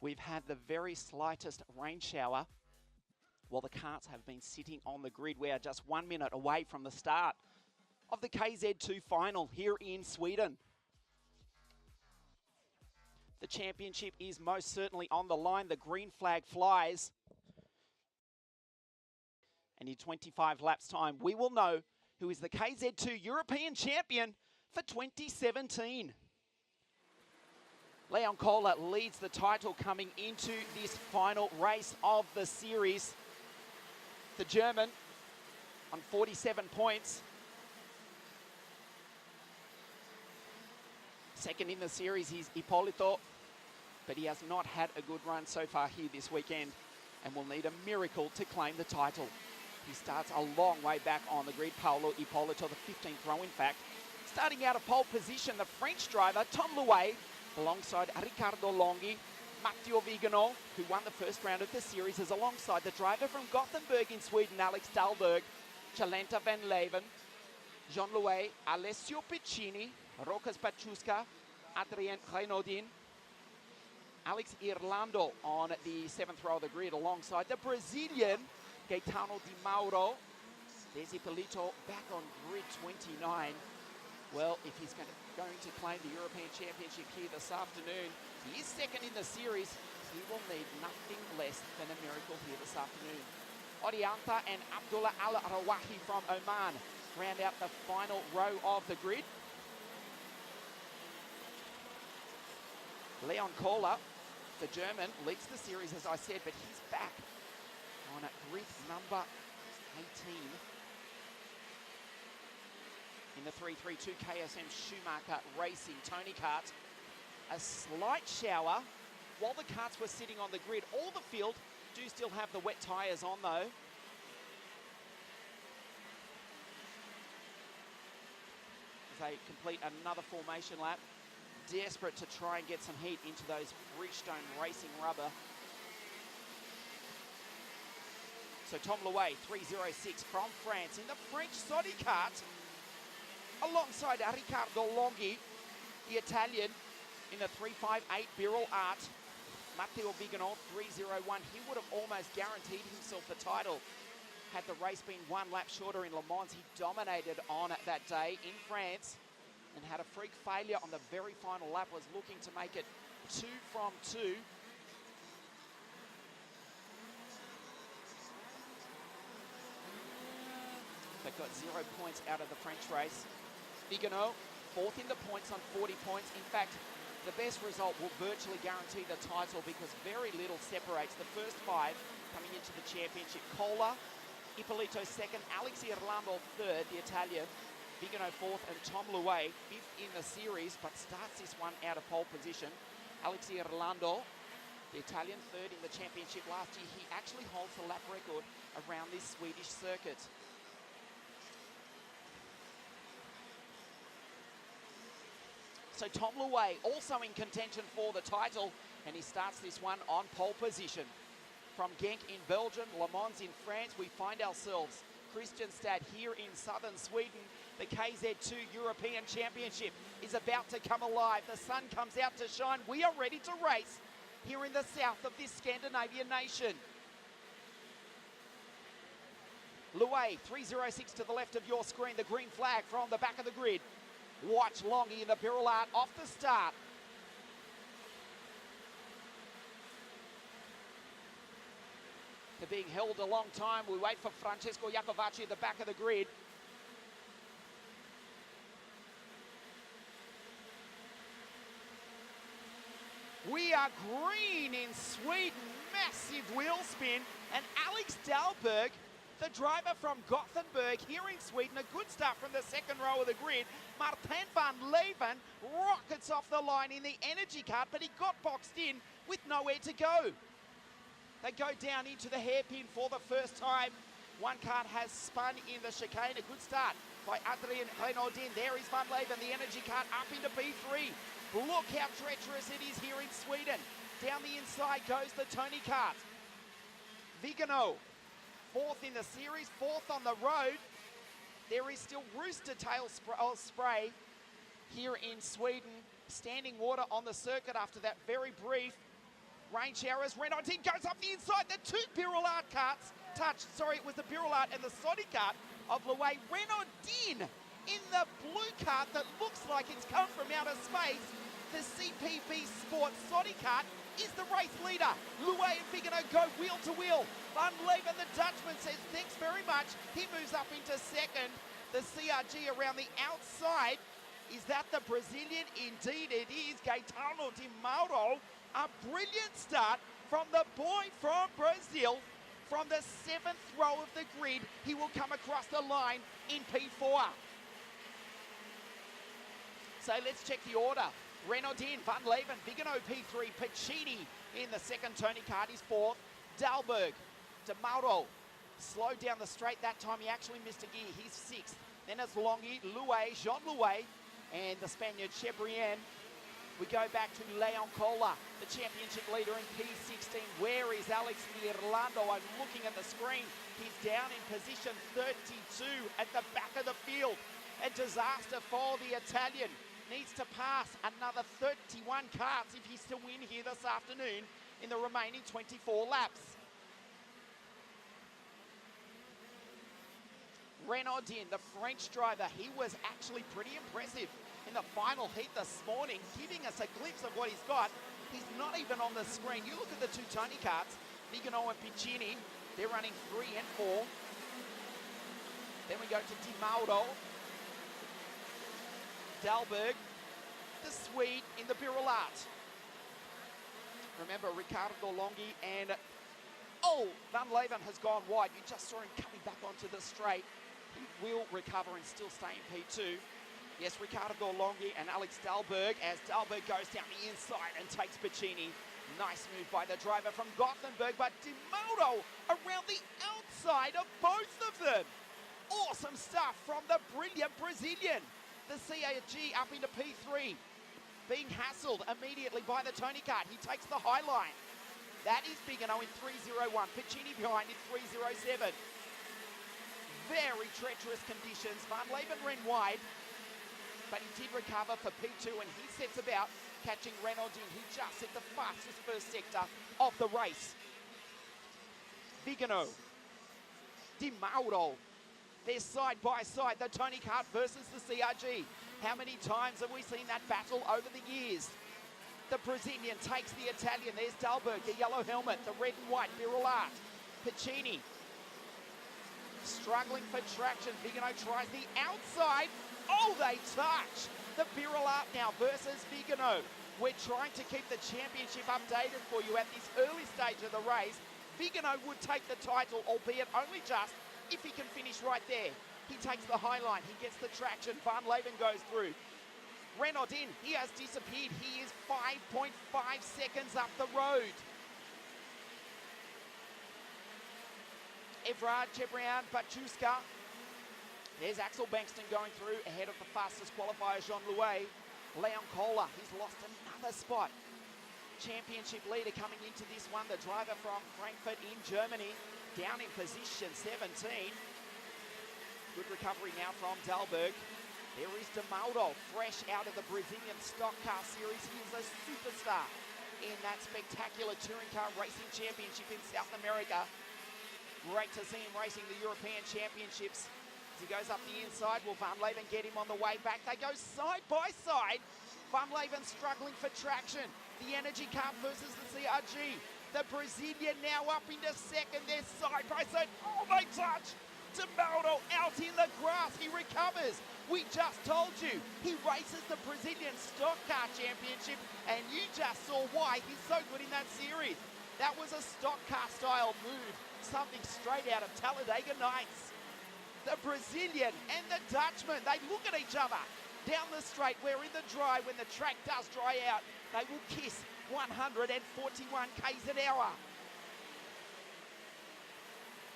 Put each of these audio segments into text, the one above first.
We've had the very slightest rain shower while the carts have been sitting on the grid. We are just 1 minute away from the start of the KZ2 final here in Sweden. The championship is most certainly on the line. The green flag flies. And in 25 laps time, we will know who is the KZ2 European champion for 2017. Leon Kohler leads the title coming into this final race of the series. The German on 47 points. Second in the series is Ippolito, but he has not had a good run so far here this weekend and will need a miracle to claim the title. He starts a long way back on the grid. Paolo Ippolito, the 15th row in fact. Starting out of pole position, the French driver, Tom Louet, alongside Riccardo Longhi. Matteo Vigano, who won the first round of the series, is alongside the driver from Gothenburg in Sweden, Alex Dahlberg, Chalenta van Leven, Jean Louet, Alessio Piccini, Rokas Pachuska, Adrien Renaudin, Alex Irlando on the 7th row of the grid, alongside the Brazilian Gaetano Di Mauro. There's Ippolito back on grid 29. Well, if he's going to claim the European Championship here this afternoon, he is second in the series. He will need nothing less than a miracle here this afternoon. Orianta and Abdullah Al-Rawahi from Oman round out the final row of the grid. Leon Kohler, the German, leads the series, as I said, but he's back on grid number 18. In the 332 KSM Schumacher Racing Tony Kart. A slight shower while the karts were sitting on the grid. All the field do still have the wet tyres on though. As they complete another formation lap. Desperate to try and get some heat into those Bridgestone Racing rubber. So Tom Louet, 306 from France in the French Sodi kart. Alongside Riccardo Longhi, the Italian, in the 358 Birol Art. Matteo Vigano, 301. He would have almost guaranteed himself the title had the race been 1 lap shorter in Le Mans. He dominated on that day in France and had a freak failure on the very final lap, was looking to make it 2 from 2. They got 0 points out of the French race. Vigano, 4th in the points on 40 points. In fact, the best result will virtually guarantee the title because very little separates the first 5 coming into the championship. Kohler, Ippolito 2nd, Alex Irlando 3rd, the Italian, Vigano 4th, and Tom Louet 5th in the series, but starts this one out of pole position. Alex Irlando, the Italian, 3rd in the championship last year. He actually holds the lap record around this Swedish circuit. So Tom Louet also in contention for the title, and he starts this one on pole position. From Genk in Belgium, Le Mans in France, we find ourselves Kristianstad here in southern Sweden. The KZ2 European Championship is about to come alive. The sun comes out to shine. We are ready to race here in the south of this Scandinavian nation. Louet, 306 to the left of your screen, the green flag from the back of the grid. Watch Longhi in the Birol Art off the start. They're being held a long time. We wait for Francesco Iacovacci at the back of the grid. We are green in Sweden. Massive wheel spin. And Alex Dahlberg, the driver from Gothenburg here in Sweden, a good start from the 2nd row of the grid. Martin van Leven rockets off the line in the energy kart, but he got boxed in with nowhere to go. They go down into the hairpin for the first time. One kart has spun in the chicane. A good start by Adrien Renaudin. There is van Leven, the energy kart, up into P3. Look how treacherous it is here in Sweden. Down the inside goes the Tony kart. Vigano, 4th in the series, 4th on the road. There is still rooster tail spray here in Sweden. Standing water on the circuit after that very brief Rain showers, Renaudin goes up the inside. The two Birillard carts touch. Sorry, it was the Birillard and the Sodi cart of Louay. Renaudin in the blue cart that looks like it's come from outer space. The CPB Sport Sodi cart is the race leader. Louay and Vigano go wheel to wheel. Van Leven, the Dutchman, says thanks very much. He moves up into second. The CRG around the outside. Is that the Brazilian? Indeed it is. Gaetano Di Mauro. A brilliant start from the boy from Brazil. From the 7th row of the grid, he will come across the line in P4. So let's check the order. Renaudin, Van Leven, Vigano P3, Piccini in the second. Tony Card is 4th. Dalberg, De Mauro, slowed down the straight that time. He actually missed a gear. He's 6th. Then it's Longy, Louay, Jean Louay, and the Spaniard Chebrian. We go back to Leon Cola, the championship leader in P16. Where is Alex Mirlando? I'm looking at the screen. He's down in position 32 at the back of the field. A disaster for the Italian. Needs to pass another 31 carts if he's to win here this afternoon in the remaining 24 laps. Renaudin, the French driver, he was actually pretty impressive in the final heat this morning, giving us a glimpse of what he's got. He's not even on the screen. You look at the two Tony carts, Vigano and Piccini, they're running 3 and 4. Then we go to Di Mauro, Dalberg, the Swede in the Birillard. Remember, Ricardo Longhi and Van Leven has gone wide. You just saw him coming back onto the straight. He will recover and still stay in P2. Yes, Ricardo Longhi and Alex Dalberg as Dalberg goes down the inside and takes Piccini. Nice move by the driver from Gothenburg, but Di Mauro around the outside of both of them. Awesome stuff from the brilliant Brazilian. The CAG up into P3, being hassled immediately by the Tony cart. He takes the high line. That is Vigano in 3:01. Piccini behind in 3:07. Very treacherous conditions. Van Leven ran wide, but he did recover for P2, and he sets about catching Renaudin, who just hit the fastest first sector of the race. Vigano, Di Mauro, they're side by side, the Tony Kart versus the CRG. How many times have we seen that battle over the years? The Brazilian takes the Italian. There's Dalberg, the yellow helmet, the red and white Birillard. Piccini struggling for traction. Vigano tries the outside. Oh, they touch. The Birillard now versus Vigano. We're trying to keep the championship updated for you at this early stage of the race. Vigano would take the title, albeit only just if he can finish right there. He takes the high line. He gets the traction. Van Leven goes through. Renaudin, he has disappeared. He is 5.5 seconds up the road. Evrard, Chebrian, Bachuska. There's Axel Bankston going through ahead of the fastest qualifier, Jean Louay. Leon Kohler, he's lost another spot. Championship leader coming into this one, the driver from Frankfurt in Germany, down in position 17. Good recovery now from Dalberg. There is De Mauro, fresh out of the Brazilian Stock Car Series. He is a superstar in that spectacular touring car racing championship in South America. Great to see him racing the European Championships. As he goes up the inside, will Van Leven get him on the way back? They go side by side. Van Leven struggling for traction. The Energy Car versus the CRG. The Brazilian now up into second. They're side by side. Oh, they touch. De Mauro out in the grass. He recovers. We just told you he races the Brazilian Stock Car Championship, and you just saw why he's so good in that series. That was a stock car style move, something straight out of Talladega Nights. The Brazilian and the Dutchman, they look at each other down the straight. We're in the dry. When the track does dry out, they will kiss 141 k's an hour.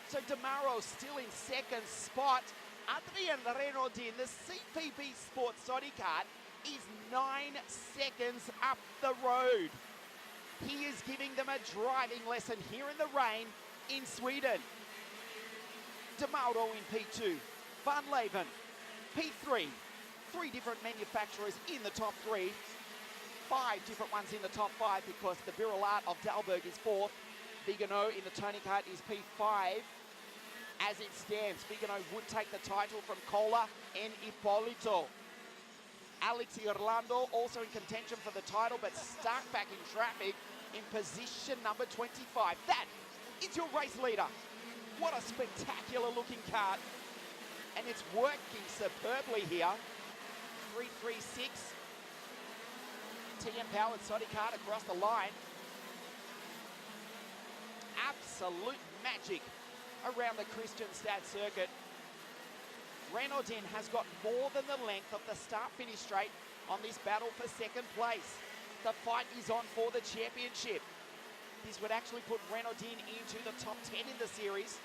So De Mauro still in second spot. Adrien Renaudin, the CPB Sport Sodi cart, is 9 seconds up the road. He is giving them a driving lesson here in the rain in Sweden. De Mauro in P2, Van Leven, P3, 3 different manufacturers in the top 3. 5 different ones in the top 5 because the Viral Art of Dalberg is 4th. Vigano in the Tony Kart is P5. As it stands, Vigano would take the title from Cola and Ippolito. Alex Irlando also in contention for the title, but stuck back in traffic in position number 25. That is your race leader. What a spectacular looking kart. And it's working superbly here. 336. TM powered Sodi kart across the line. Absolute magic around the Kristianstad circuit. Renaudin has got more than the length of the start-finish straight on this battle for second place. The fight is on for the championship. This would actually put Renaudin into the top 10 in the series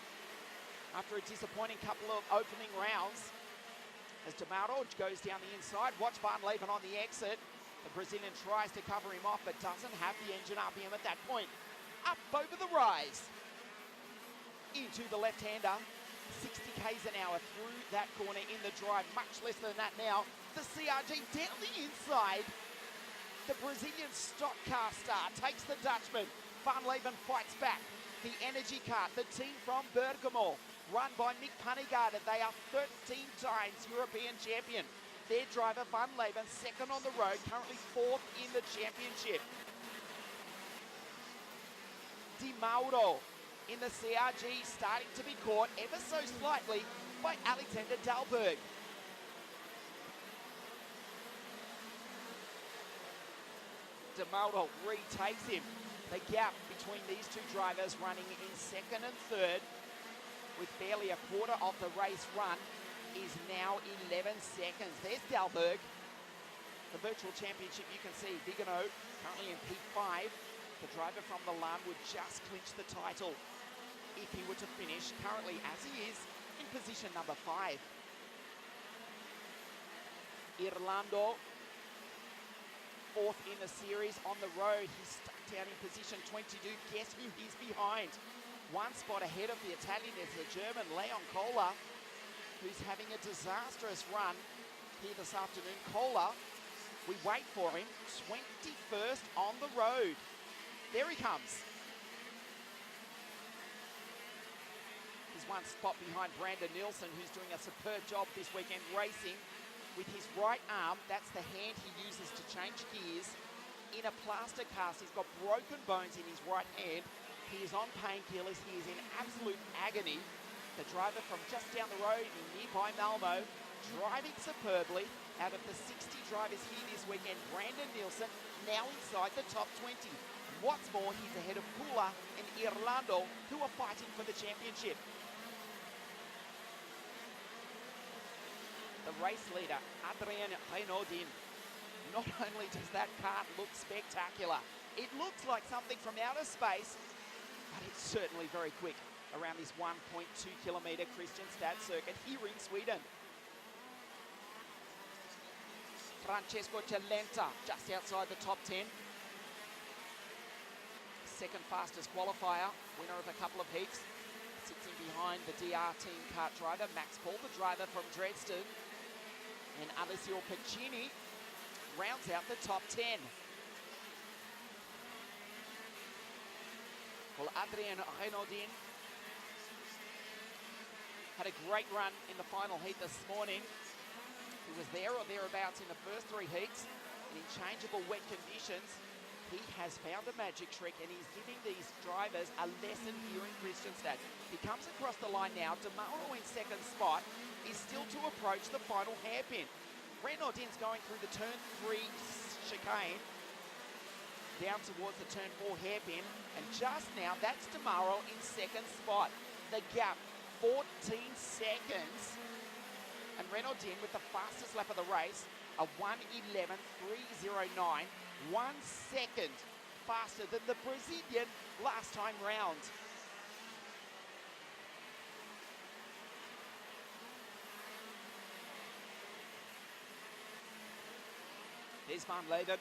after a disappointing couple of opening rounds. As Demaro goes down the inside, watch Van Leven on the exit. The Brazilian tries to cover him off, but doesn't have the engine RPM at that point. Up over the rise. Into the left-hander. 60 k's an hour through that corner in the drive, much less than that now. The CRG down the inside. The Brazilian stock car star takes the Dutchman. Van Leven fights back. The energy kart, the team from Bergamo, run by Mick Punnegaard. They are 13 times European champion. Their driver, Van Leven, second on the road, currently 4th in the championship. Di Mauro in the CRG, starting to be caught ever so slightly by Alexander Dalberg. De Mauro retakes him. The gap between these two drivers running in second and third with barely a quarter of the race run is now 11 seconds. There's Dalberg. The virtual championship, you can see Vigano currently in P5. The driver from Milan would just clinch the title if he were to finish currently, as he is, in position number 5. Irlando, 4th in the series on the road. He's stuck down in position 22. Guess who he's behind? One spot ahead of the Italian is the German Leon Kohler, who's having a disastrous run here this afternoon. Kohler, we wait for him, 21st on the road. There he comes. He's one spot behind Brandon Nielsen, who's doing a superb job this weekend racing with his right arm. That's the hand he uses to change gears. In a plaster cast, he's got broken bones in his right hand. He is on painkillers. He is in absolute agony. The driver from just down the road in nearby Malmo, driving superbly. Out of the 60 drivers here this weekend, Brandon Nielsen now inside the top 20. What's more, he's ahead of Pula and Irlando, who are fighting for the championship. The race leader, Adrien Renaudin. Not only does that kart look spectacular, it looks like something from outer space, but it's certainly very quick around this 1.2 kilometre Kristianstad circuit here in Sweden. Francesco Celenta just outside the top 10. Second fastest qualifier, winner of a couple of heats. Sits in behind the DR team kart driver, Max Paul, the driver from Dresden. And Alessio Piccini rounds out the top 10. Well, Adrien Renaudin had a great run in the final heat this morning. He was there or thereabouts in the first 3 heats. In changeable wet conditions, he has found a magic trick and he's giving these drivers a lesson here in Kristianstad. He comes across the line now. Demaro in second spot is still to approach the final hairpin. Renaudin's going through the turn 3 chicane down towards the turn 4 hairpin, and just now that's Demaro in second spot. The gap 14 seconds, and Renaudin with the fastest lap of the race, a 1:11.309, 1 second faster than the Brazilian last time round. There's Van Leven,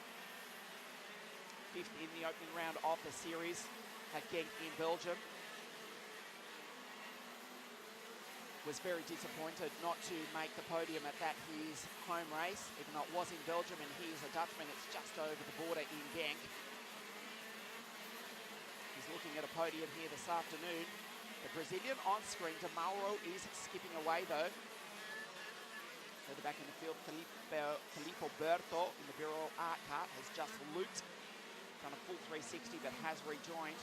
5th in the opening round of the series at Genk in Belgium. was very disappointed not to make the podium at that his home race, even though it was in Belgium and he is a Dutchman. It's just over the border in Genk. He's looking at a podium here this afternoon. The Brazilian on screen, De Mauro is skipping away though. Further back in the field, Filippo Berto in the Birol Art Kart has just looped, done a full 360 but has rejoined.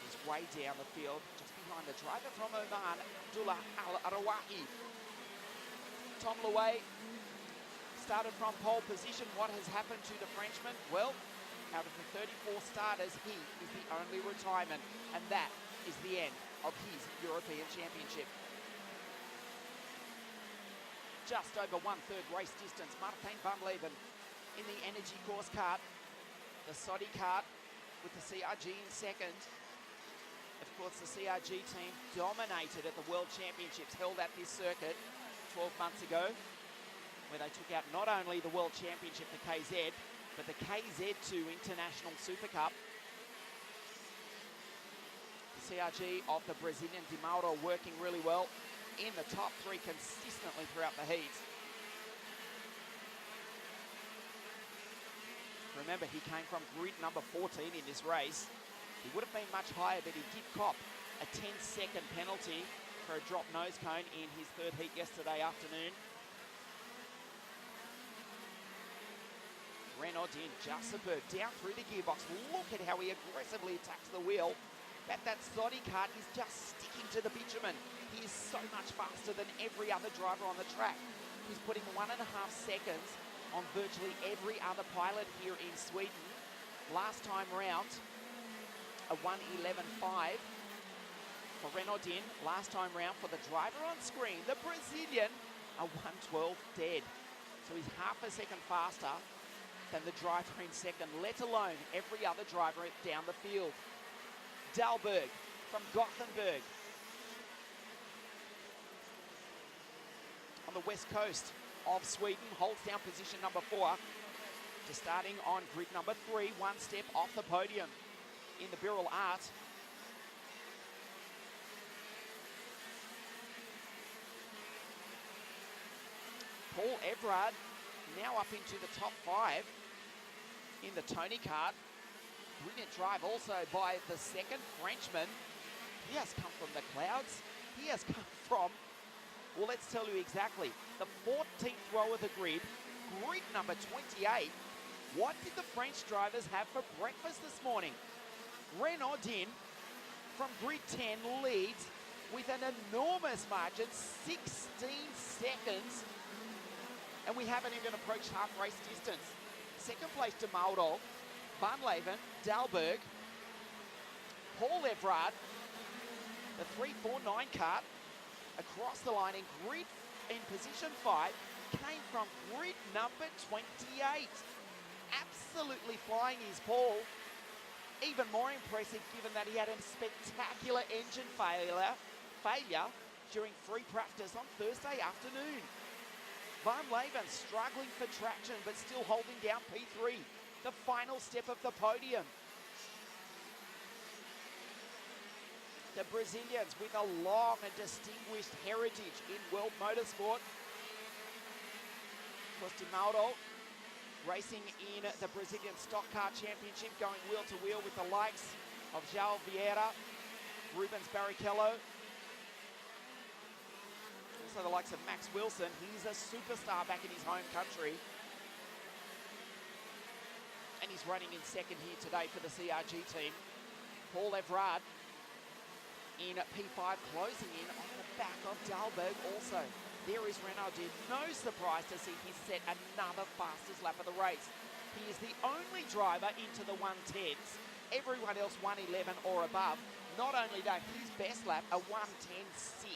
He's way down the field, just behind the driver from Oman, Abdullah Al-Arawahi. Tom Louet started from pole position. What has happened to the Frenchman? Well, out of the 34 starters, he is the only retirement, and that is the end of his European Championship. Just over 1/3 race distance, Martin van Leeuwen in the Energy Course kart. The Saudi kart with the CRG in second. Of course, the CRG team dominated at the World Championships held at this circuit 12 months ago, where they took out not only the World Championship, the KZ, but the KZ2 International Super Cup. The CRG of the Brazilian De Mauro working really well in the top three consistently throughout the heat. Remember, he came from grid number 14 in this race. He would have been much higher, but he did cop a 10-second penalty for a drop nose cone in his third heat yesterday afternoon. Renaudin, just superb, down through the gearbox. Look at how he aggressively attacks the wheel. But that Saudi kart is just sticking to the bitumen. He is so much faster than every other driver on the track. He's putting 1.5 seconds on virtually every other pilot here in Sweden. Last time round, a 1:11.5 for Renaudin. Last time round for the driver on screen, the Brazilian, a 1:12 dead. So he's half a second faster than the driver in second, let alone every other driver down the field. Dahlberg from Gothenburg on the west coast of Sweden holds down position number 4 to starting on grid number 3, one step off the podium in the Birol Art. Paul Everard now up into the top 5 in the Tony kart. Brilliant drive also by the second Frenchman. He has come from the clouds. He has come from, well, let's tell you exactly, the 14th row of the grid, grid number 28. What did the French drivers have for breakfast this morning? Renaudin from grid 10 leads with an enormous margin, 16 seconds. And we haven't even approached half race distance. Second place to Mauro, Van Leeuwen, Dahlberg, Paul Everard, the 349 kart across the line in position 5 came from grid number 28. Absolutely flying is Paul. Even more impressive given that he had a spectacular engine failure during free practice on Thursday afternoon. Van Leeuwen struggling for traction but still holding down P3, the final step of the podium. The Brazilians with a long and distinguished heritage in world motorsport. Of course, De Mauro racing in the Brazilian Stock Car Championship, going wheel to wheel with the likes of João Vieira, Rubens Barrichello, also the likes of Max Wilson. He's a superstar back in his home country. And he's running in second here today for the CRG team. Paul Everard in P5, closing in on the back of Dahlberg also. There is Renaudin. No surprise to see he set another fastest lap of the race. He is the only driver into the 110s. Everyone else 111 or above. Not only that, his best lap, a 110.6.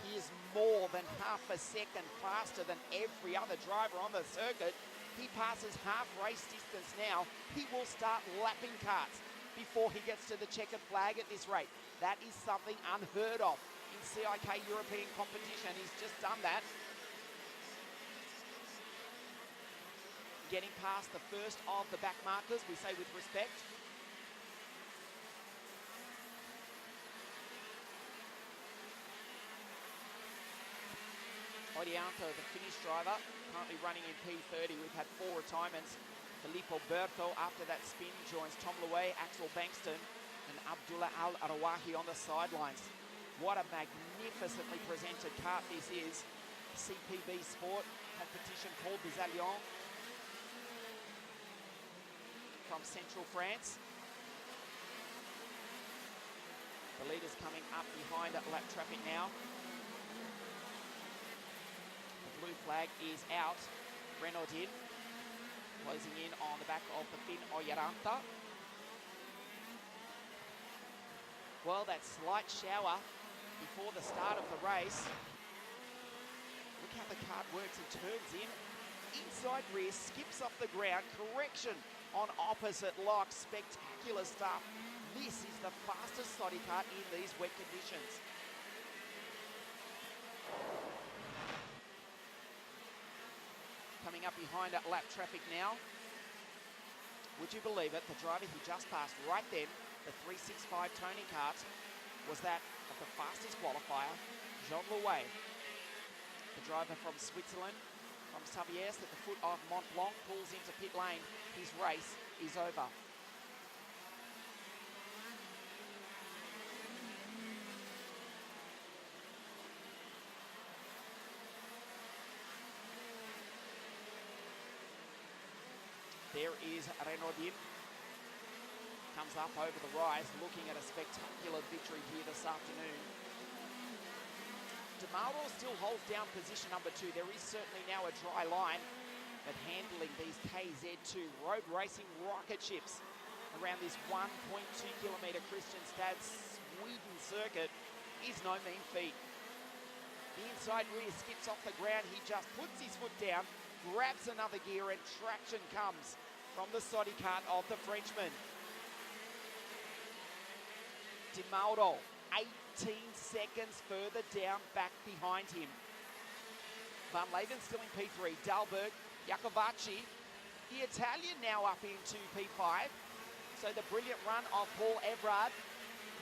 He is more than half a second faster than every other driver on the circuit. He passes half race distance now. He will start lapping karts before he gets to the checkered flag at this rate. That is something unheard of in CIK European competition. He's just done that. Getting past the first of the back markers, we say with respect. Orianto, the Finnish driver, currently running in P30. We've had 4 retirements. Filippo Berto, after that spin, joins Tom Louet, Axel Bankston, and Abdullah Al-Arawahi on the sidelines. What a magnificently presented kart this is. CPB Sport competition called des Allianz from Central France. The leaders coming up behind lap traffic now. The blue flag is out. Renaudin closing in on the back of the Finn Ojäranta. Well, that slight shower before the start of the race. Look how the kart works. It turns in, inside rear, skips off the ground, correction on opposite lock. Spectacular stuff. This is the fastest slotty kart in these wet conditions. Coming up behind lap traffic now. Would you believe it? The driver who just passed right then, the 365 Tony kart, was that of the fastest qualifier, Jean Louet. The driver from Switzerland, from Savières at the foot of Mont Blanc, pulls into pit lane. His race is over. There is Renaudin. Comes up over the rise, looking at a spectacular victory here this afternoon. De Mauro still holds down position number 2. There is certainly now a dry line, but handling these KZ2 road racing rocket ships around this 1.2 kilometre Kristianstad Sweden circuit is no mean feat. The inside rear skips off the ground. He just puts his foot down, grabs another gear, and traction comes from the Soddy kart of the Frenchman. De Mauro, 18 seconds further down, back behind him. Van Leven still in P3. Dalberg, Iacovacci, the Italian now up into P5. So the brilliant run of Paul Evrard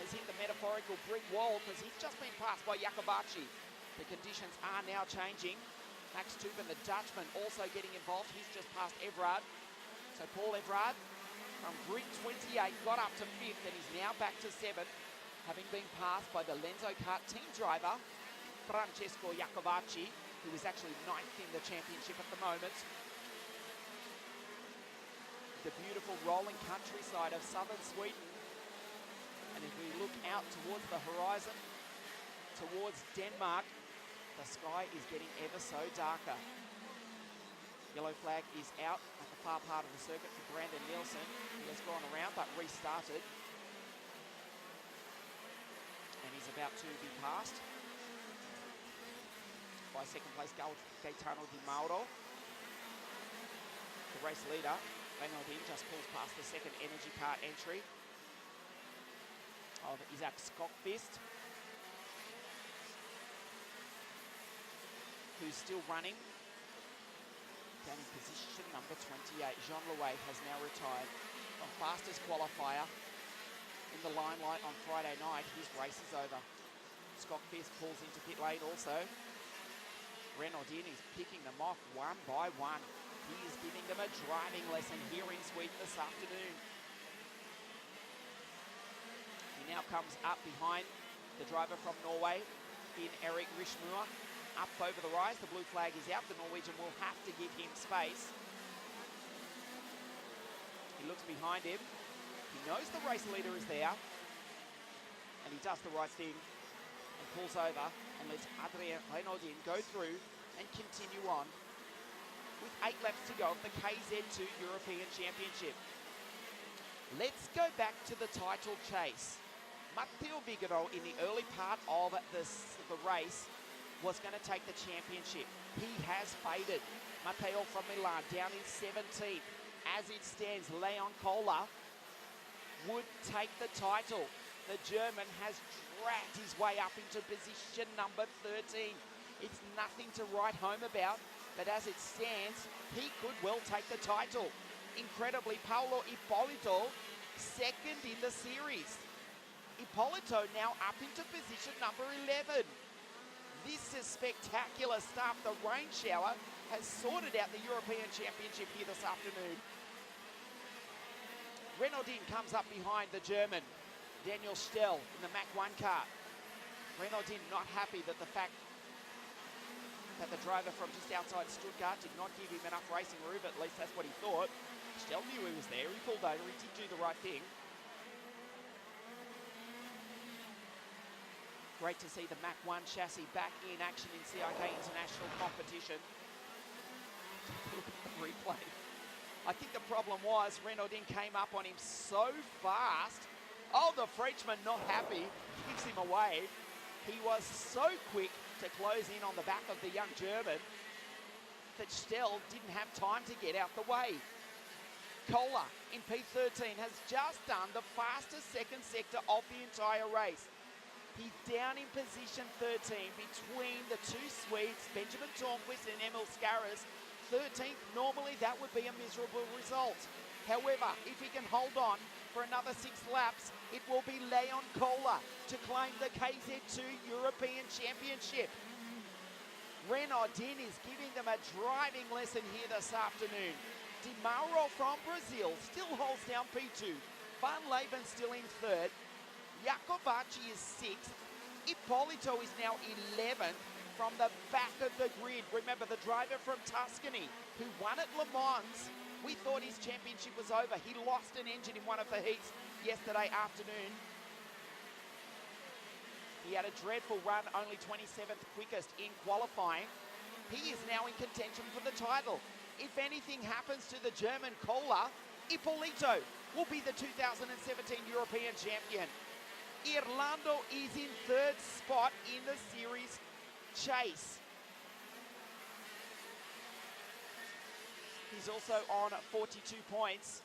has hit the metaphorical brick wall because he's just been passed by Iacovacci. The conditions are now changing. Max Tuben, the Dutchman, also getting involved. He's just passed Evrard. So Paul Evrard from grid 28 got up to 5th and is now back to 7th, having been passed by the Lenzo Kart team driver, Francesco Iacovacci, who is actually 9th in the championship at the moment. The beautiful rolling countryside of southern Sweden. And if we look out towards the horizon, towards Denmark, the sky is getting ever so darker. Yellow flag is out at the far part of the circuit for Brandon Nielsen. He has gone around but restarted. And he's about to be passed by second place Gaetano Di Mauro. The race leader, Renaudin, just pulls past the second energy kart entry of Isaac Skokvist, who's still running. Down in position number 28, Jean Louet has now retired from fastest qualifier in the limelight on Friday night. His race is over. Skokvist pulls into pit lane also. Renaudin is picking them off one by one. He is giving them a driving lesson here in Sweden this afternoon. He now comes up behind the driver from Norway, in Erik Rishmur. Up over the rise, the blue flag is out. The Norwegian will have to give him space. He looks behind him. He knows the race leader is there. And he does the right thing and pulls over and lets Adrien Renaudin go through and continue on with 8 laps to go of the KZ2 European Championship. Let's go back to the title chase. Matteo Vigero in the early part of the race was going to take the championship. He has faded. Matteo from Milan down in 17th. As it stands, Leon Kohler would take the title. The German has dragged his way up into position number 13. It's nothing to write home about, but as it stands, he could well take the title. Incredibly, Paolo Ippolito, second in the series. Ippolito now up into position number 11. This is spectacular stuff. The rain shower has sorted out the European Championship here this afternoon. Renaudin comes up behind the German, Daniel Stell, in the Mach 1 car. Renaudin not happy that the fact that the driver from just outside Stuttgart did not give him enough racing room, at least that's what he thought. Stell knew he was there, he pulled over, he did do the right thing. Great to see the Mach 1 chassis back in action in CIK International competition. Look at the replay. I think the problem was Renaudin came up on him so fast. Oh, the Frenchman not happy, kicks him away. He was so quick to close in on the back of the young German that Stell didn't have time to get out the way. Kohler in P13 has just done the fastest second sector of the entire race. He's down in position 13 between the two Swedes, Benjamin Tornquist and Emil Skarras. 13th, normally that would be a miserable result. However, if he can hold on for another 6 laps, it will be Leon Kohler to claim the KZ2 European Championship. Renaudin is giving them a driving lesson here this afternoon. Di Mauro from Brazil still holds down P2. Van Leeuwen still in 3rd. Jacobacci is 6th. Ippolito is now 11th from the back of the grid. Remember, the driver from Tuscany who won at Le Mans, we thought his championship was over. He lost an engine in one of the heats yesterday afternoon. He had a dreadful run, only 27th quickest in qualifying. He is now in contention for the title. If anything happens to the German Kohler, Ippolito will be the 2017 European champion. Irlando is in 3rd spot in the series chase. He's also on 42 points.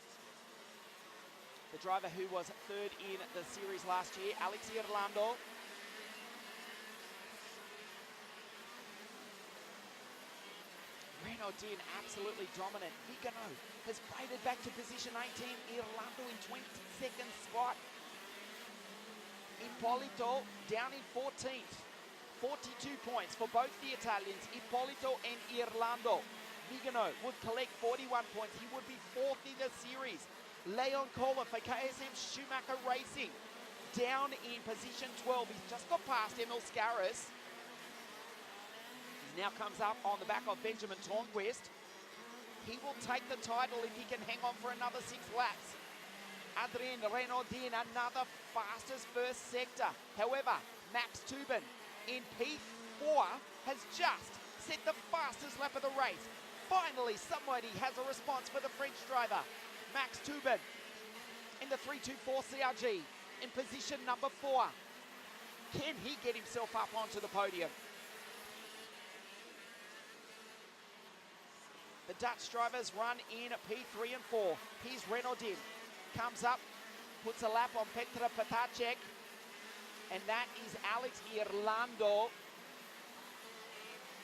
The driver who was 3rd in the series last year, Alex Irlando. Renaudin absolutely dominant. Vigano has faded back to position 18. Irlando in 22nd spot. Ippolito down in 14th. 42 points for both the Italians, Ippolito and Irlando. Vigano would collect 41 points. He would be 4th in the series. Leon Kohler for KSM Schumacher Racing down in position 12. He's just got past Emil Skarras. He now comes up on the back of Benjamin Tornquist. He will take the title if he can hang on for another 6 laps. Adrien Renaudin, another fastest first sector. However, Max Tuben in P4 has just set the fastest lap of the race. Finally, somebody has a response for the French driver. Max Tuben in the 324 CRG in position number 4. Can he get himself up onto the podium? The Dutch drivers run in P3 and 4. Here's Renaudin. Comes up, puts a lap on Petra Patacek. And that is Alex Irlando.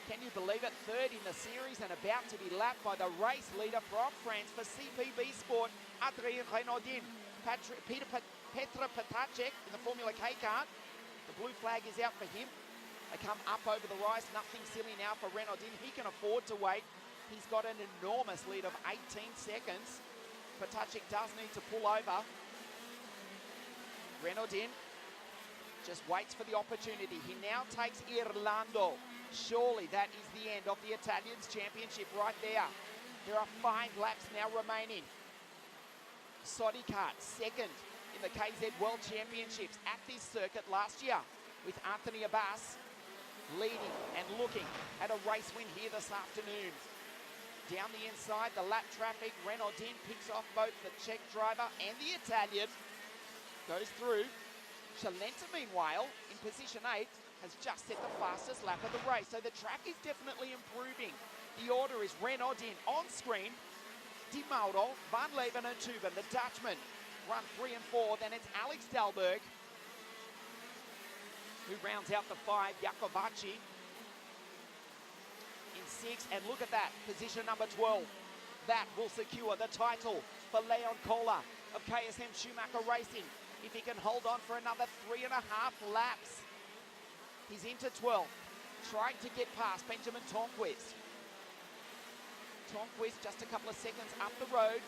Can you believe it? 3rd in the series and about to be lapped by the race leader from France for CPB Sport, Adrien Renaudin. Petra Patacek in the Formula K car. The blue flag is out for him. They come up over the rise. Nothing silly now for Renaudin. He can afford to wait. He's got an enormous lead of 18 seconds. Patacek does need to pull over. Renaudin just waits for the opportunity. He now takes Irlando. Surely that is the end of the Italians Championship right there. There are 5 laps now remaining. Sodicat 2nd in the KZ World Championships at this circuit last year, with Anthony Abbas leading and looking at a race win here this afternoon. Down the inside, the lap traffic, Renaudin picks off both the Czech driver and the Italian. Goes through. Chalenta, meanwhile, in position 8, has just set the fastest lap of the race. So the track is definitely improving. The order is Renaudin on screen, Di Mauro, Van Leeuwen and Tuben. The Dutchman run 3 and 4. Then it's Alex Dalberg who rounds out the 5, Jacobacci in 6. And look at that, position number 12. That will secure the title for Leon Kohler of KSM Schumacher Racing. If he can hold on for another 3.5 laps. He's into 12th. trying to get past Benjamin Tonquist. Tonquist just a couple of seconds up the road.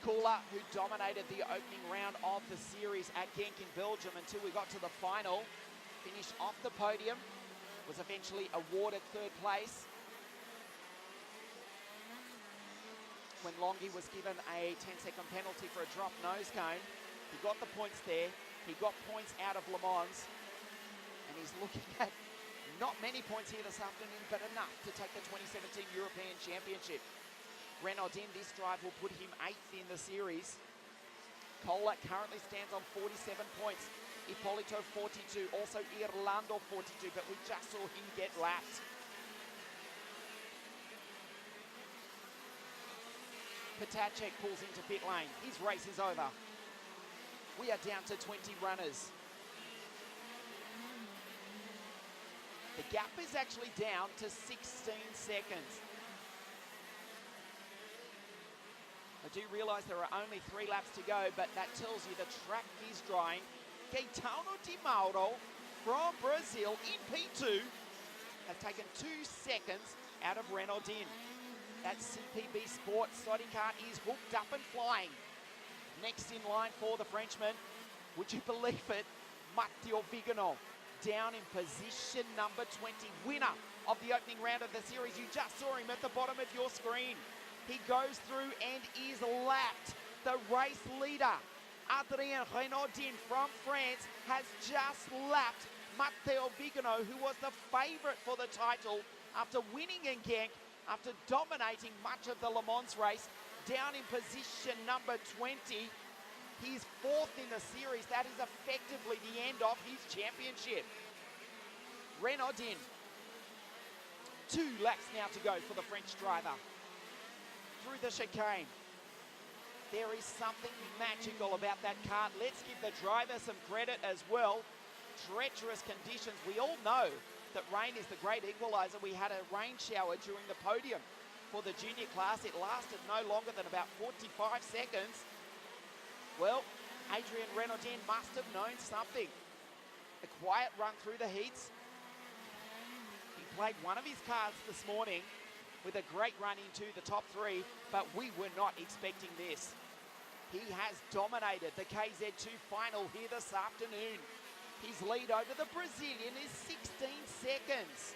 Kula, who dominated the opening round of the series at Genk in Belgium until we got to the final, finished off the podium, was eventually awarded third place. When Longy was given a 10-second penalty for a drop nose cone, he got the points there. He got points out of Le Mans, and he's looking at not many points here this afternoon, but enough to take the 2017 European Championship. Renaudin, this drive will put him 8th in the series. Kola currently stands on 47 points. Ippolito 42, also Irlando 42, but we just saw him get lapped. Patacek pulls into pit lane. His race is over. We are down to 20 runners. The gap is actually down to 16 seconds. I do realise there are only 3 laps to go, but that tells you the track is drying. Gaetano Di Mauro from Brazil in P2 has taken 2 seconds out of Renaudin. That CPB Sport Soddy kart is hooked up and flying. Next in line for the Frenchman, would you believe it, Matteo Vigano, down in position number 20, winner of the opening round of the series. You just saw him at the bottom of your screen. He goes through and is lapped. The race leader, Adrien Renaudin from France, has just lapped Matteo Vigano, who was the favourite for the title after winning in Genk, after dominating much of the Le Mans race, down in position number 20. He's 4th in the series. That is effectively the end of his championship. Renaudin, 2 laps now to go for the French driver. Through the chicane. There is something magical about that kart. Let's give the driver some credit as well. Treacherous conditions. We all know that rain is the great equaliser. We had a rain shower during the podium for the junior class. It lasted no longer than about 45 seconds. Well, Adrien Renaudin must have known something. A quiet run through the heats. He played one of his cards this morning with a great run into the top 3, but we were not expecting this. He has dominated the KZ2 final here this afternoon. His lead over the Brazilian is 16 seconds.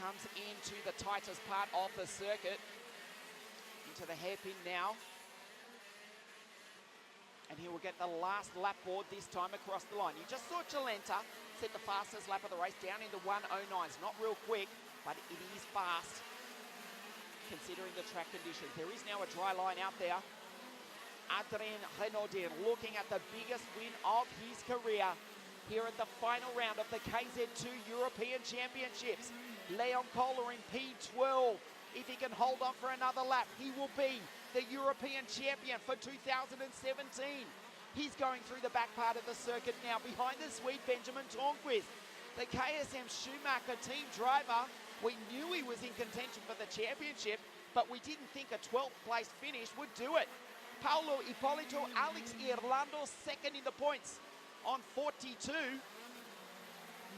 Comes into the tightest part of the circuit, into the hairpin now. And he will get the last lap board this time across the line. You just saw Chalenta set the fastest lap of the race down into 1:09s. Not real quick, but it is fast considering the track conditions. There is now a dry line out there. Adrien Renaudin looking at the biggest win of his career here at the final round of the KZ2 European Championships. Leon Kohler in P12. If he can hold on for another lap, he will be the European champion for 2017. He's going through the back part of the circuit now behind the Swede Benjamin Tonquist. The KSM Schumacher team driver, we knew he was in contention for the championship, but we didn't think a 12th place finish would do it. Paulo Ippolito, Alex Irlando second in the points on 42.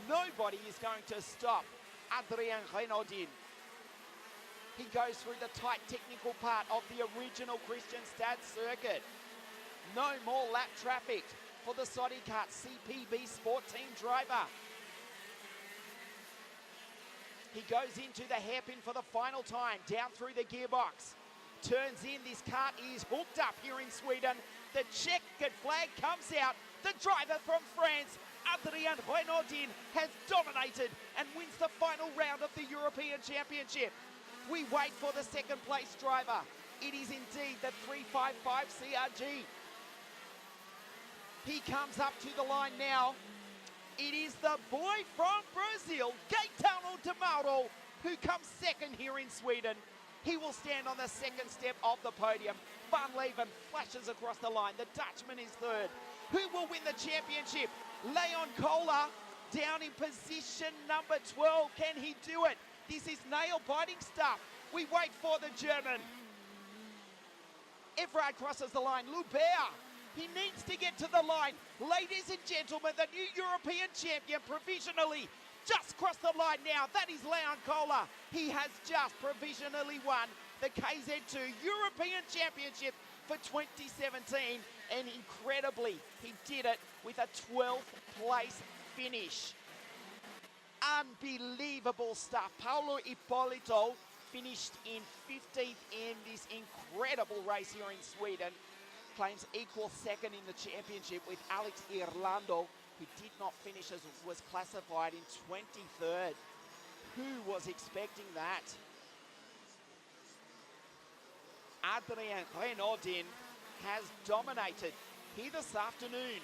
Nobody is going to stop Adrien Renaudin. He goes through the tight technical part of the original Kristianstad circuit. No more lap traffic for the Soddy kart CPB Sport Team driver. He goes into the hairpin for the final time, down through the gearbox. Turns in, this kart is hooked up here in Sweden. The checkered flag comes out. The driver from France, Adrien Renaudin, has dominated and wins the final round of the European Championship. We wait for the second place driver. It is indeed the 355 CRG. He comes up to the line now. It is the boy from Brazil, Gaetano Di Mauro, who comes second here in Sweden. He will stand on the second step of the podium. Van Leven flashes across the line. The Dutchman is third. Who will win the championship? Leon Kohler down in position number 12. Can he do it? This is nail-biting stuff. We wait for the German. Everard crosses the line. Lubert He needs to get to the line. Ladies and gentlemen, the new European champion provisionally just crossed the line now. That is Leon Kohler. He has just provisionally won the KZ2 European Championship for 2017. And incredibly, he did it with a 12th place finish. Unbelievable stuff. Paolo Ippolito finished in 15th in this incredible race here in Sweden. Claims equal second in the championship with Alex Irlando, who did not finish as was classified in 23rd. Who was expecting that? Adrien Renaudin has dominated here this afternoon.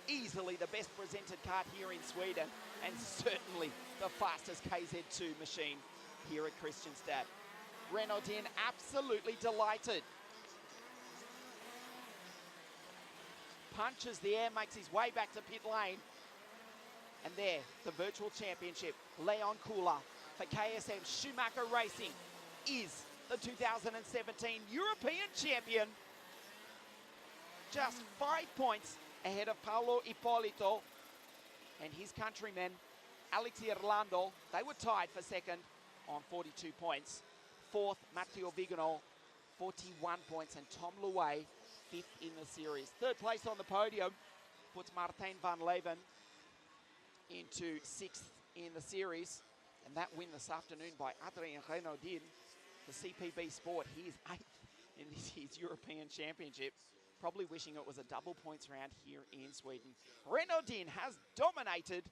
Easily the best presented kart here in Sweden, and certainly the fastest KZ2 machine here at Kristianstad. Renaudin absolutely delighted. Punches the air, makes his way back to pit lane. And there, the virtual championship, Leon Kohler for KSM Schumacher Racing is the 2017 European champion. Just 5 points ahead of Paolo Ippolito and his countrymen, Alex Irlando. They were tied for second on 42 points. Fourth, Matteo Vigano, 41 points, and Tom Louet, fifth in the series. Third place on the podium puts Martijn van Leeuwen into sixth in the series. And that win this afternoon by Adrien Renaudin, the CPB Sport. He is eighth in this year's European Championship. Probably wishing it was a double points round here in Sweden. Renaudin has dominated.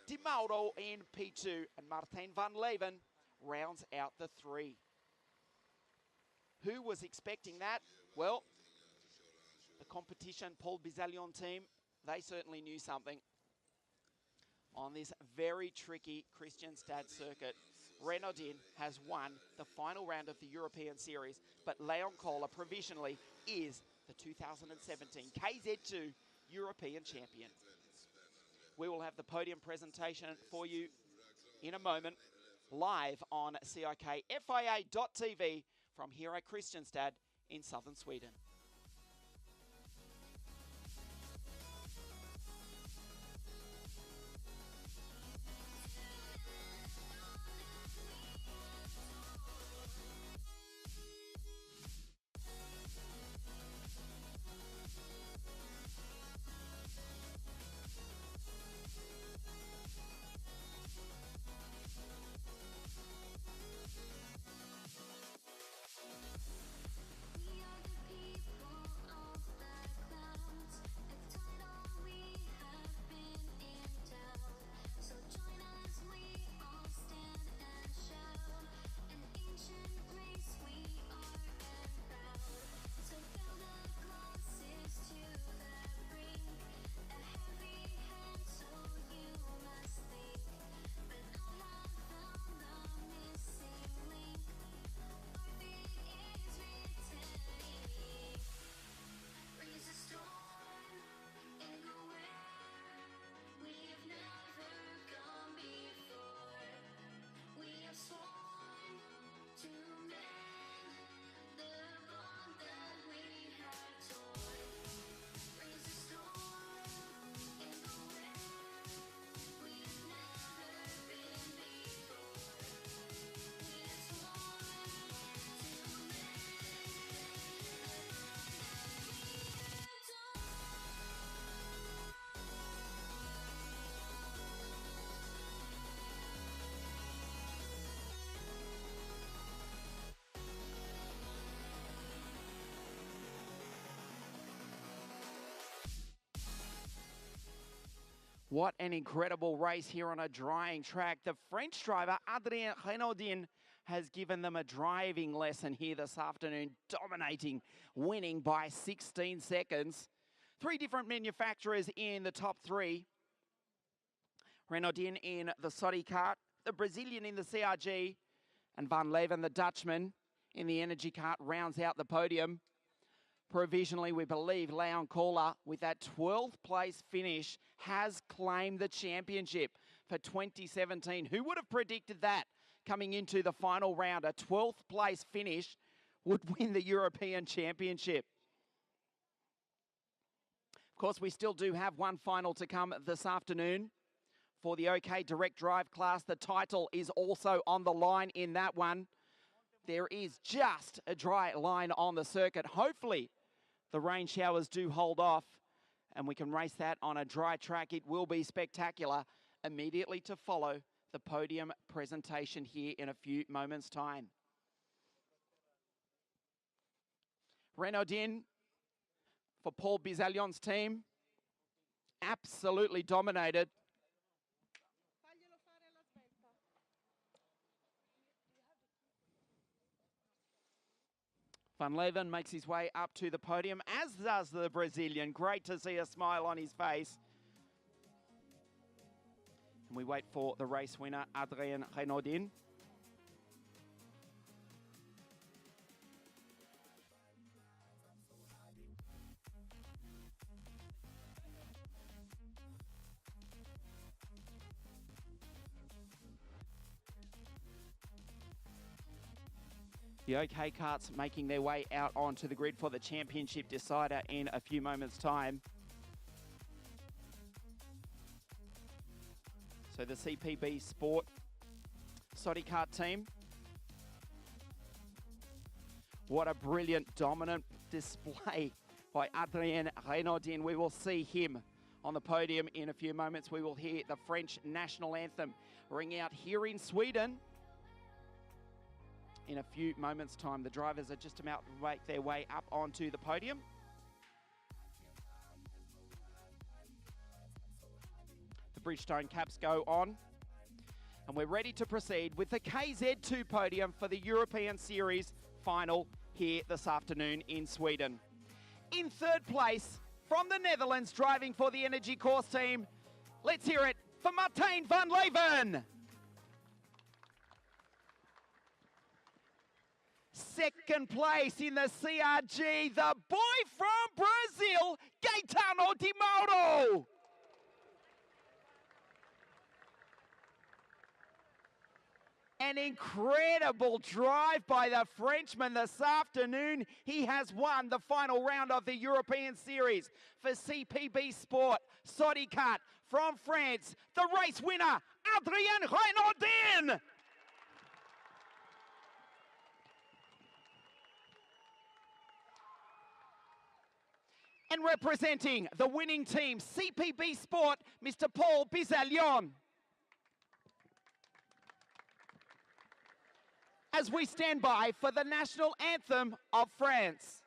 Di Mauro in P2 and Martijn van Leeuwen rounds out the three. Who was expecting that? Well, the competition, Paul Bizalion team, they certainly knew something. On this very tricky Kristianstad circuit, Renaudin has won the final round of the European Series, but Leon Kohler provisionally is the 2017 KZ2 European champion. We will have the podium presentation for you in a moment, live on CIKFIA.tv from here at Kristianstad in southern Sweden. What an incredible race here on a drying track. The French driver, Adrien Renaudin, has given them a driving lesson here this afternoon, dominating, winning by 16 seconds. Three different manufacturers in the top three. Renaudin in the Sodi kart, the Brazilian in the CRG, and Van Leeuwen, the Dutchman, in the Energy kart, rounds out the podium. Provisionally, we believe Leon Kohler, with that 12th place finish, has claimed the championship for 2017. Who would have predicted that coming into the final round? A 12th place finish would win the European Championship. Of course, we still do have one final to come this afternoon for the OK Direct Drive class. The title is also on the line in that one. There is just a dry line on the circuit. Hopefully, the rain showers do hold off and we can race that on a dry track. It will be spectacular. Immediately to follow the podium presentation here in a few moments' time. Renaudin for Paul Bizaglion's team, absolutely dominated. Van Leven makes his way up to the podium, as does the Brazilian. Great to see a smile on his face. And we wait for the race winner, Adrien Renaudin. The OK karts making their way out onto the grid for the championship decider in a few moments' time. So the CPB Sport Soddy Kart team. What a brilliant, dominant display by Adrien Renaudin. We will see him on the podium in a few moments. We will hear the French national anthem ring out here in Sweden. In a few moments' time, the drivers are just about to make their way up onto the podium. The Bridgestone caps go on, and we're ready to proceed with the KZ2 podium for the European Series final here this afternoon in Sweden. In third place, from the Netherlands, driving for the Energy Course team, let's hear it for Martijn van Leven. Second place in the CRG, the boy from Brazil, Gaetano Di Mauro. An incredible drive by the Frenchman this afternoon. He has won the final round of the European Series for CPB Sport Soddy Kart from France. The race winner, Adrien Renaudin. And representing the winning team, CPB Sport, Mr. Paul Bizaglion. As we stand by for the national anthem of France.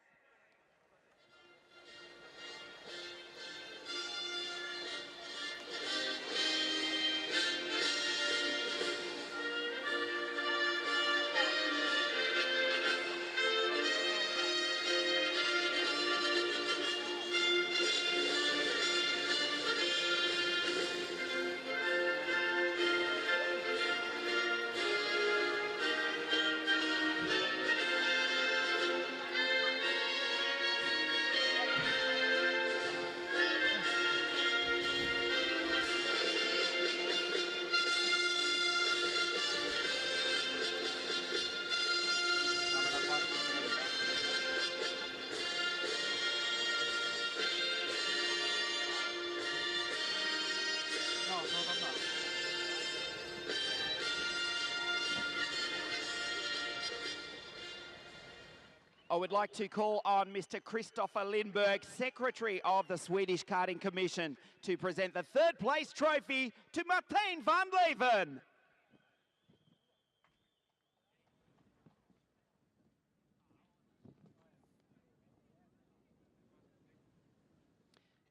I would like to call on Mr. Christopher Lindberg, Secretary of the Swedish Karting Commission, to present the third place trophy to Martijn van Leven.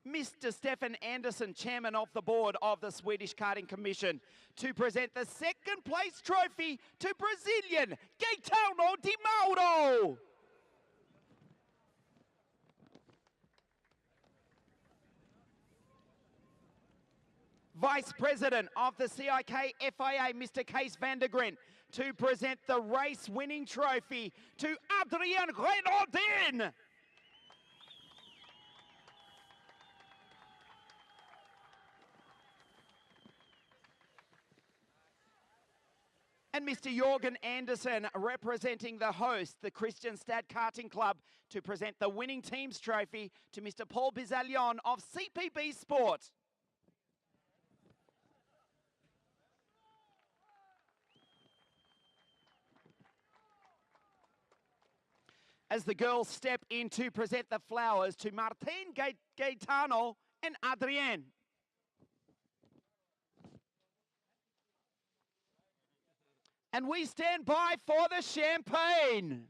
Mr. Stefan Andersson, Chairman of the Board of the Swedish Karting Commission, to present the second place trophy to Brazilian Gaetano Di Mauro. Vice President of the CIK FIA, Mr. Kees van der Gren, to present the race-winning trophy to Adrien Renaudin. And Mr. Jorgen Andersen representing the host, the Kristianstad Karting Club, to present the winning team's trophy to Mr. Paul Bizalion of CPB Sport. As the girls step in to present the flowers to Martin Gaetano and Adrienne. And we stand by for the champagne.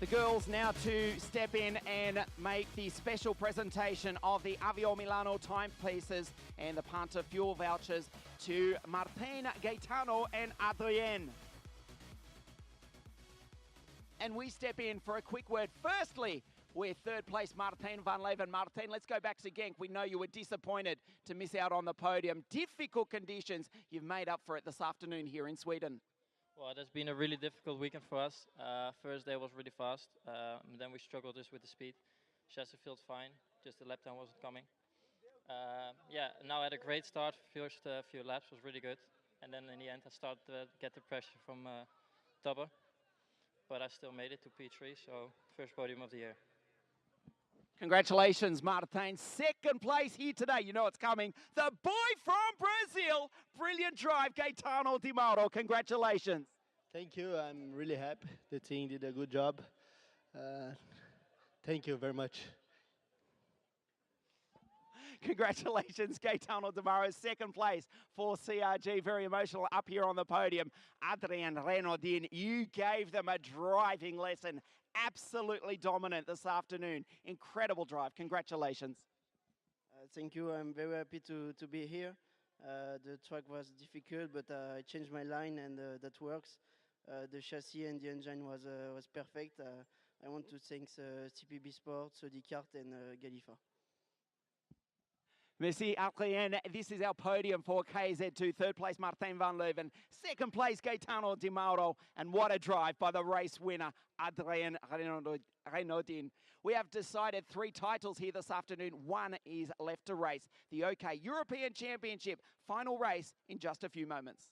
The girls now to step in and make the special presentation of the Avio Milano timepieces and the Panta fuel vouchers to Martin Gaetano and Adrienne. And we step in for a quick word. Firstly, with third place Martin van Leven. Martin, let's go back to Genk. We know you were disappointed to miss out on the podium. Difficult conditions. You've made up for it this afternoon here in Sweden. Well, that's been a really difficult weekend for us. First day was really fast, then we struggled just with the speed. Chassis felt fine, just the lap time wasn't coming. Yeah, now I had a great start. First few laps was really good, and then in the end I started to get the pressure from Tubber, but I still made it to P3, so first podium of the year. Congratulations, Martin. Second place here today. You know it's coming. The boy from Brazil. Brilliant drive, Gaetano Di Mauro. Congratulations. Thank you. I'm really happy. The team did a good job. Thank you very much. Congratulations, Gaetano Di Mauro, second place for CRG. Very emotional up here on the podium. Adrian Renaudin, you gave them a driving lesson. Absolutely dominant this afternoon. Incredible drive. Congratulations. Thank you. I'm very happy to be here. The track was difficult, but I changed my line and that works. The chassis and the engine was perfect. I want to thank CPB Sport, Sodicart and Galifa. Merci, Adrien. This is our podium for KZ2. Third place, Martin van Leuven. Second place, Gaetano Di Mauro. And what a drive by the race winner, Adrien Renaudin. We have decided 3 titles here this afternoon. 1 is left to race. The OK European Championship final race in just a few moments.